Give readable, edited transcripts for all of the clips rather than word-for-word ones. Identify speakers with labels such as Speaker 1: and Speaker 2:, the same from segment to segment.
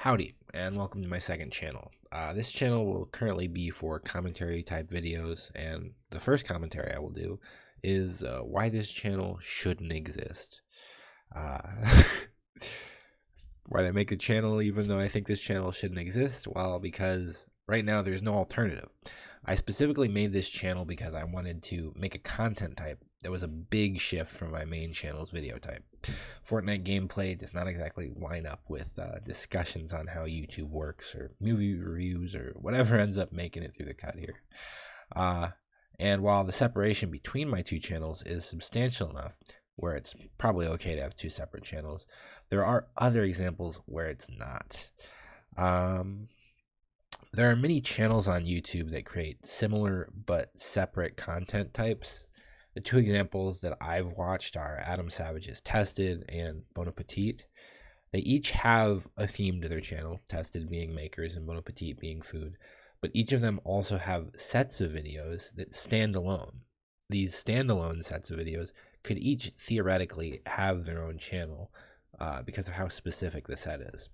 Speaker 1: Howdy, and welcome to my second channel. This channel will currently be for commentary type videos, and the first commentary I will do is why this channel shouldn't exist. Uh, why did I make a channel even though I think this channel shouldn't exist? Well, because right now there's no alternative. I specifically made this channel because I wanted to make a content type that was a big shift from my main channel's video type. Fortnite gameplay does not exactly line up with discussions on how YouTube works or movie reviews or whatever ends up making it through the cut here. And while the separation between my two channels is substantial enough where it's probably okay to have two separate channels, there are other examples where it's not. There are many channels on YouTube that create similar but separate content types. The two examples that I've watched are Adam Savage's Tested and Bon Appetit. They each have a theme to their channel, Tested being makers and Bon Appetit being food, but each of them also have sets of videos that stand alone. These standalone sets of videos could each theoretically have their own channel because of how specific the set is.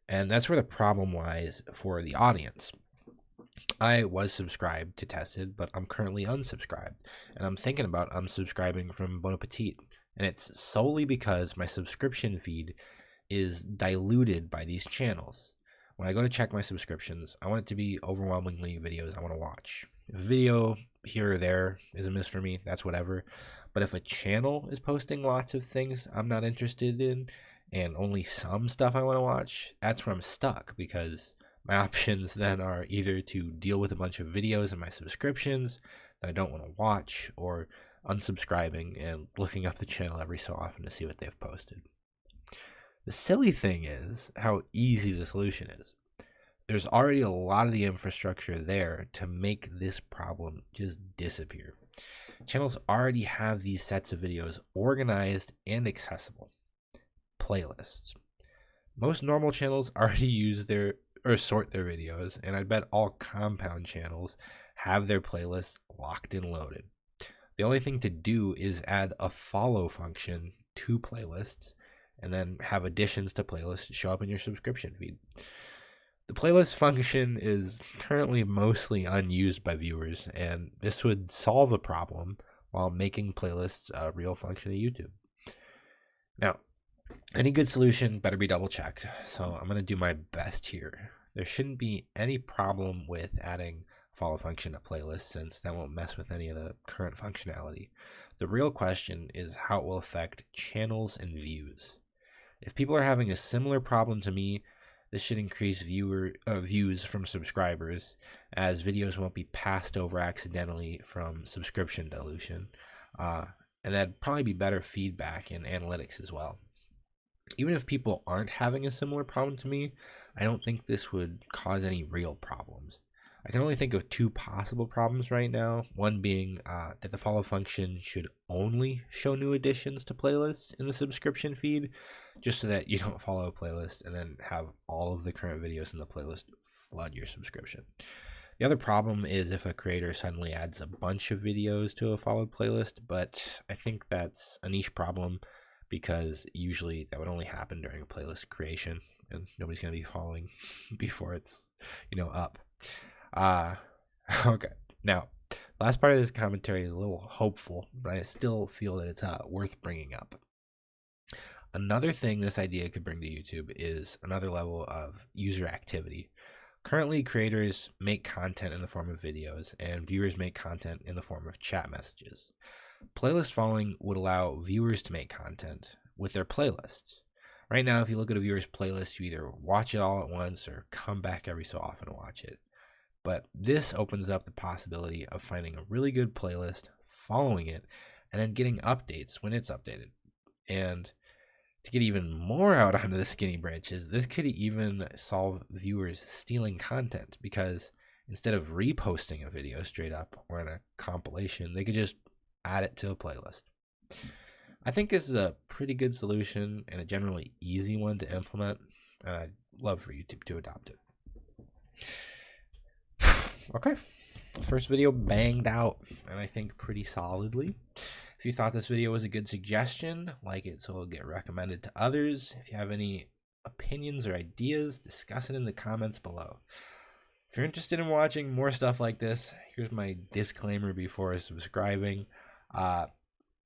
Speaker 1: And that's where the problem lies for the audience. I was subscribed to Tested, but I'm currently unsubscribed, and I'm thinking about unsubscribing from Bon Appetit, and it's solely because my subscription feed is diluted by these channels. When I go to check my subscriptions, I want it to be overwhelmingly videos I want to watch. If a video here or there is a miss for me, that's whatever, but if a channel is posting lots of things I'm not interested in, and only some stuff I want to watch, that's where I'm stuck, because my options then are either to deal with a bunch of videos in my subscriptions that I don't want to watch, or unsubscribing and looking up the channel every so often to see what they've posted. The silly thing is how easy the solution is. There's already a lot of the infrastructure there to make this problem just disappear. Channels already have these sets of videos organized and accessible. Playlists. Most normal channels already use sort their videos, and I bet all compound channels have their playlists locked and loaded. The only thing to do is add a follow function to playlists, and then have additions to playlists show up in your subscription feed. The playlist function is currently mostly unused by viewers, and this would solve the problem while making playlists a real function of YouTube. Now, any good solution better be double checked, so I'm going to do my best here. There shouldn't be any problem with adding a follow function to playlists, since that won't mess with any of the current functionality. The real question is how it will affect channels and views. If people are having a similar problem to me, this should increase views from subscribers, as videos won't be passed over accidentally from subscription dilution, and that'd probably be better feedback in analytics as well. Even if people aren't having a similar problem to me, I don't think this would cause any real problems. I can only think of two possible problems right now, one being that the follow function should only show new additions to playlists in the subscription feed, just so that you don't follow a playlist and then have all of the current videos in the playlist flood your subscription. The other problem is if a creator suddenly adds a bunch of videos to a followed playlist, but I think that's a niche problem, because usually that would only happen during a playlist creation, and nobody's going to be following before it's, up. Okay. Now, last part of this commentary is a little hopeful, but I still feel that it's worth bringing up. Another thing this idea could bring to YouTube is another level of user activity. Currently, creators make content in the form of videos, and viewers make content in the form of chat messages. Playlist following would allow viewers to make content with their playlists. Right now, if you look at a viewer's playlist, you either watch it all at once or come back every so often to watch it. But this opens up the possibility of finding a really good playlist, following it, and then getting updates when it's updated. And to get even more out onto the skinny branches, this could even solve viewers stealing content, because instead of reposting a video straight up or in a compilation, they could just add it to a playlist. I think this is a pretty good solution and a generally easy one to implement, and I'd love for YouTube to adopt it. Okay, first video banged out, and I think pretty solidly. If you thought this video was a good suggestion, like it so it'll get recommended to others. If you have any opinions or ideas, discuss it in the comments below. If you're interested in watching more stuff like this, here's my disclaimer before subscribing.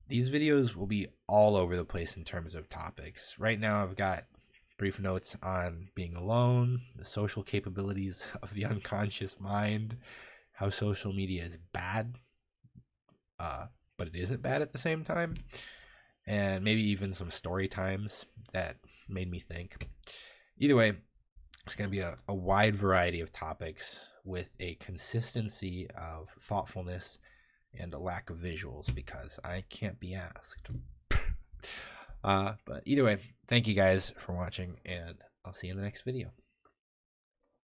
Speaker 1: These videos will be all over the place in terms of topics. Right now I've got brief notes on being alone, the social capabilities of the unconscious mind, how social media is bad, but it isn't bad at the same time, and maybe even some story times that made me think. Either way, it's going to be a wide variety of topics with a consistency of thoughtfulness and a lack of visuals because I can't be asked. But either way, thank you guys for watching, and I'll see you in the next video.